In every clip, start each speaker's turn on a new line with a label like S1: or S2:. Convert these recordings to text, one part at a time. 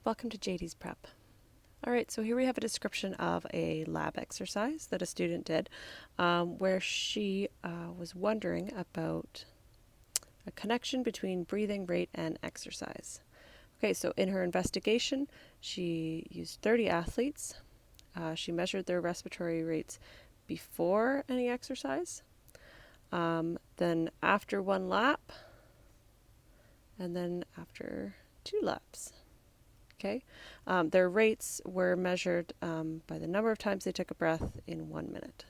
S1: Welcome to JD's Prep. All right, so here we have a description of a lab exercise that a student did where she was wondering about a connection between breathing rate and exercise. Okay, so in her investigation, she used 30 athletes. She measured their respiratory rates before any exercise, then after one lap, and then after 2 laps. Okay, their rates were measured by the number of times they took a breath in 1 minute.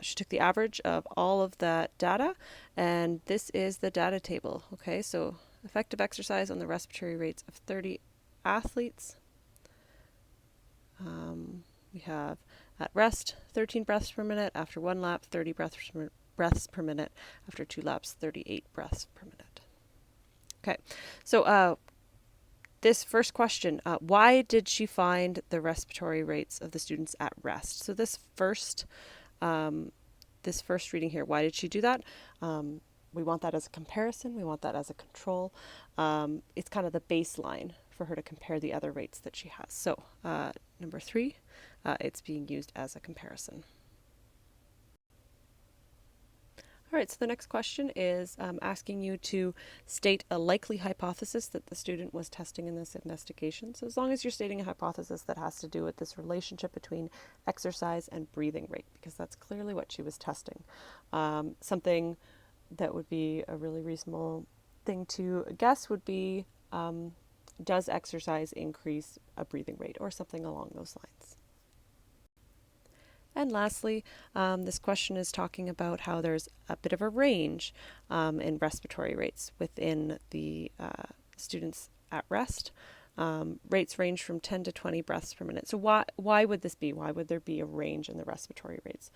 S1: She took the average of all of that data, and this is the data table. Okay, so effective exercise on the respiratory rates of 30 athletes. We have at rest 13 breaths per minute, after one lap 30 breaths per minute, after 2 laps 38 breaths per minute. Okay, so this first question, why did she find the respiratory rates of the students at rest? So this first reading here, why did she do that? We want that as a comparison. We want that as a control. It's kind of the baseline for her to compare the other rates that she has. So number 3, it's being used as a comparison. All right, so the next question is asking you to state a likely hypothesis that the student was testing in this investigation. So as long as you're stating a hypothesis that has to do with this relationship between exercise and breathing rate, because that's clearly what she was testing. Something that would be a really reasonable thing to guess would be, does exercise increase a breathing rate, or something along those lines. And lastly, this question is talking about how there's a bit of a range in respiratory rates within the students at rest. Rates range from 10 to 20 breaths per minute. So why would this be? Why would there be a range in the respiratory rates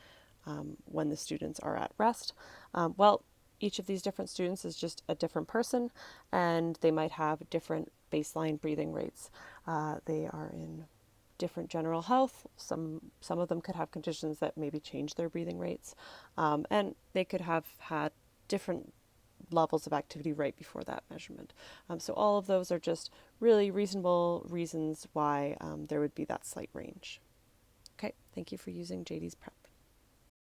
S1: when the students are at rest? Well, each of these different students is just a different person, and they might have different baseline breathing rates. They are in different general health. Some of them could have conditions that maybe change their breathing rates, and they could have had different levels of activity right before that measurement. So all of those are just really reasonable reasons why there would be that slight range. Okay, thank you for using JD's Prep.